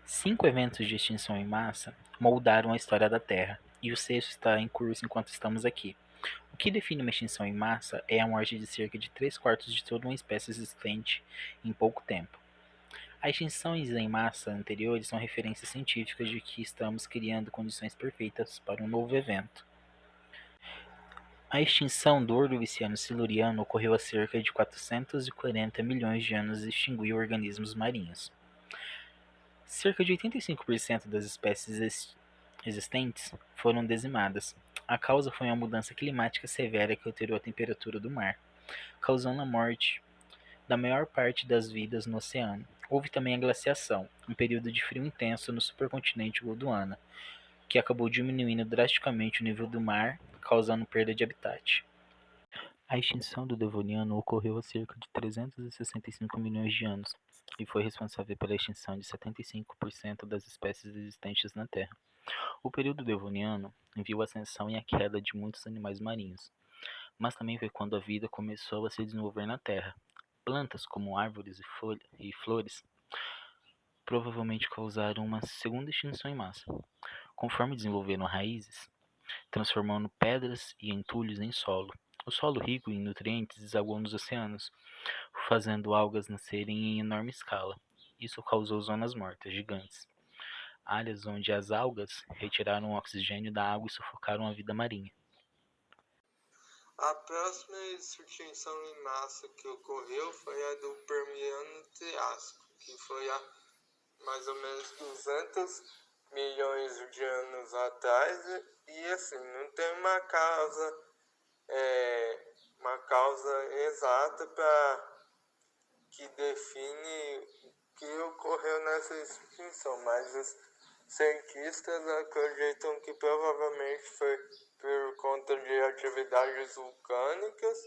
5 eventos de extinção em massa moldaram a história da Terra, e o sexto está em curso enquanto estamos aqui. O que define uma extinção em massa é a morte de cerca de 3/4 de toda uma espécie existente em pouco tempo. As extinções em massa anteriores são referências científicas de que estamos criando condições perfeitas para um novo evento. A extinção do Ordoviciano siluriano ocorreu há cerca de 440 milhões de anos e extinguiu organismos marinhos. Cerca de 85% das espécies existentes foram dizimadas. A causa foi uma mudança climática severa que alterou a temperatura do mar, causando a morte da maior parte das vidas no oceano. Houve também a glaciação, um período de frio intenso no supercontinente Gondwana, que acabou diminuindo drasticamente o nível do mar, causando perda de habitat. A extinção do Devoniano ocorreu há cerca de 365 milhões de anos e foi responsável pela extinção de 75% das espécies existentes na Terra. O período Devoniano viu a ascensão e a queda de muitos animais marinhos, mas também foi quando a vida começou a se desenvolver na Terra. Plantas como árvores e flores provavelmente causaram uma segunda extinção em massa, conforme desenvolveram raízes, transformando pedras e entulhos em solo. O solo rico em nutrientes desaguou nos oceanos, fazendo algas nascerem em enorme escala. Isso causou zonas mortas gigantes, áreas onde as algas retiraram o oxigênio da água e sufocaram a vida marinha. A próxima extinção em massa que ocorreu foi a do Permiano-Triássico, que foi há mais ou menos 200 milhões de anos atrás, e assim, não tem uma causa exata para que define o que ocorreu nessa extinção, mas os cientistas acreditam que provavelmente foi por conta de atividades vulcânicas,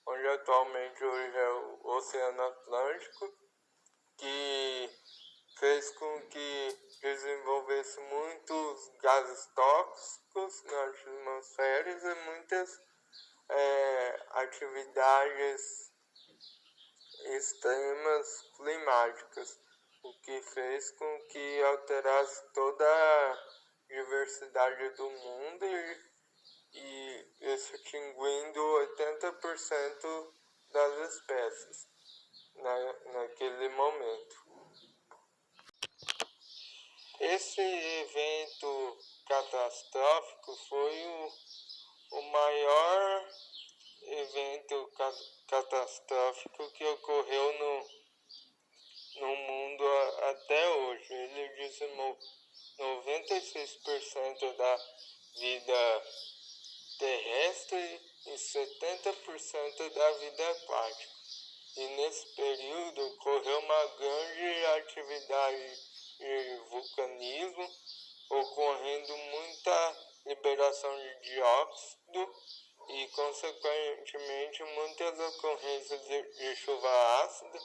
onde atualmente hoje é o Oceano Atlântico, que fez com que desenvolvesse muitos gases tóxicos na atmosfera e muitas atividades extremas climáticas, o que fez com que alterasse toda a diversidade do mundo e extinguindo 80% das espécies naquele momento. Esse evento catastrófico foi o maior evento catastrófico que ocorreu no mundo até hoje. Ele dizimou 96% da vida terrestre e 70% da vida aquática. E nesse período ocorreu uma grande atividade de vulcanismo, ocorrendo muita liberação de dióxido e, consequentemente, muitas ocorrências de chuva ácida,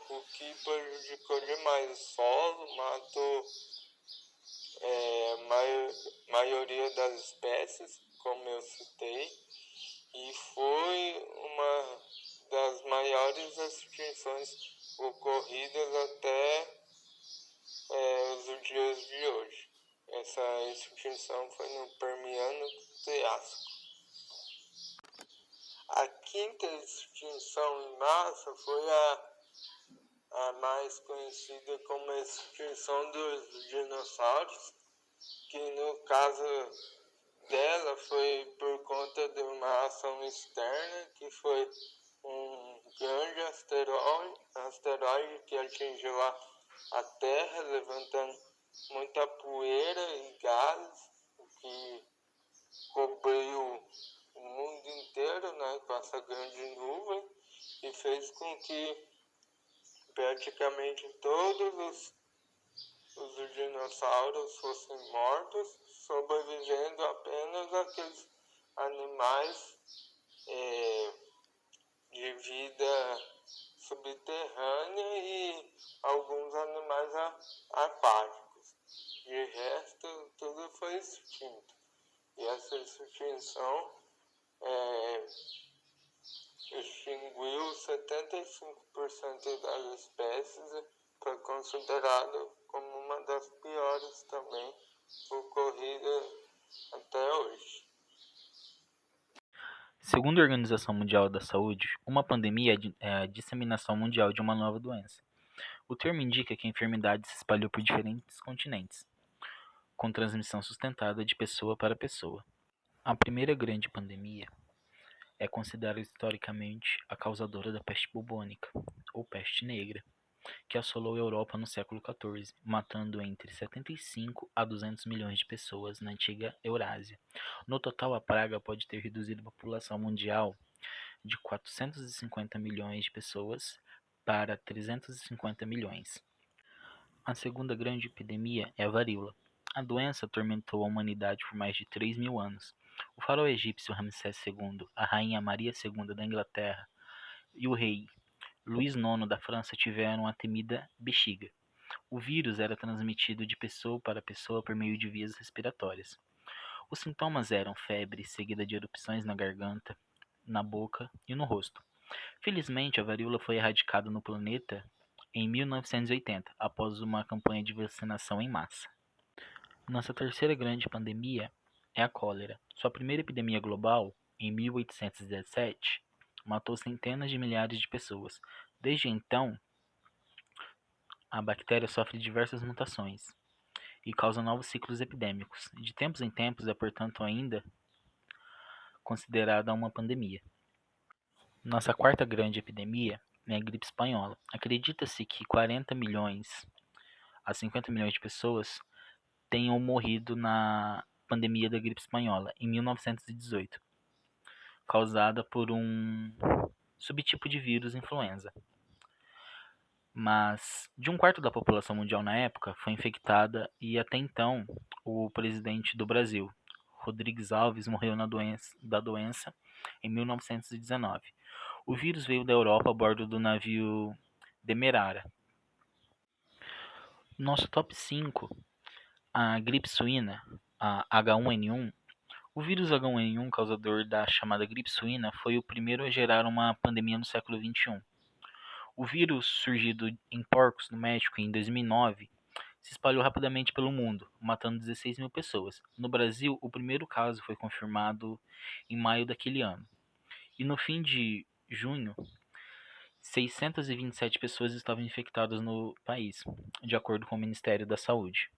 o que prejudicou demais o solo, matou a maioria das espécies, como eu citei, e foi uma das maiores extinções ocorridas até os dias de hoje. Essa extinção foi no Permiano-Triássico. A quinta extinção em massa foi a mais conhecida como extinção dos dinossauros, que no caso dela foi por conta de uma ação externa, que foi um grande asteroide que atingiu a Terra, levantando muita poeira e gases, o que cobriu o mundo inteiro, né, com essa grande nuvem, e fez com que praticamente todos os dinossauros fossem mortos, sobrevivendo apenas aqueles animais de vida subterrânea e alguns animais aquáticos. De resto, tudo foi extinto. E essa extinção extinguiu 75% das espécies, foi considerado como uma das piores. Segundo a Organização Mundial da Saúde, uma pandemia é a disseminação mundial de uma nova doença. O termo indica que a enfermidade se espalhou por diferentes continentes, com transmissão sustentada de pessoa para pessoa. A primeira grande pandemia é considerada historicamente a causadora da peste bubônica, ou peste negra, que assolou a Europa no século XIV, matando entre 75 a 200 milhões de pessoas na antiga Eurásia. No total, a praga pode ter reduzido a população mundial de 450 milhões de pessoas para 350 milhões. A segunda grande epidemia é a varíola. A doença atormentou a humanidade por mais de 3.000 anos. O faraó egípcio Ramsés II, a rainha Maria II da Inglaterra e o rei Luís IX da França tiveram a temida bexiga. O vírus era transmitido de pessoa para pessoa por meio de vias respiratórias. Os sintomas eram febre, seguida de erupções na garganta, na boca e no rosto. Felizmente, a varíola foi erradicada no planeta em 1980, após uma campanha de vacinação em massa. Nossa terceira grande pandemia é a cólera. Sua primeira epidemia global, em 1817, matou centenas de milhares de pessoas. Desde então, a bactéria sofre diversas mutações e causa novos ciclos epidêmicos. De tempos em tempos, é, portanto, ainda considerada uma pandemia. Nossa quarta grande epidemia é a gripe espanhola. Acredita-se que 40 milhões a 50 milhões de pessoas tenham morrido na pandemia da gripe espanhola em 1918, causada por um subtipo de vírus influenza. Mas de um quarto da população mundial na época foi infectada e até então o presidente do Brasil, Rodrigues Alves, morreu da doença em 1919. O vírus veio da Europa a bordo do navio Demerara. Nosso top 5, a gripe suína, a H1N1. O vírus H1N1, causador da chamada gripe suína, foi o primeiro a gerar uma pandemia no século XXI. O vírus, surgido em porcos no México em 2009, se espalhou rapidamente pelo mundo, matando 16 mil pessoas. No Brasil, o primeiro caso foi confirmado em maio daquele ano. E no fim de junho, 627 pessoas estavam infectadas no país, de acordo com o Ministério da Saúde.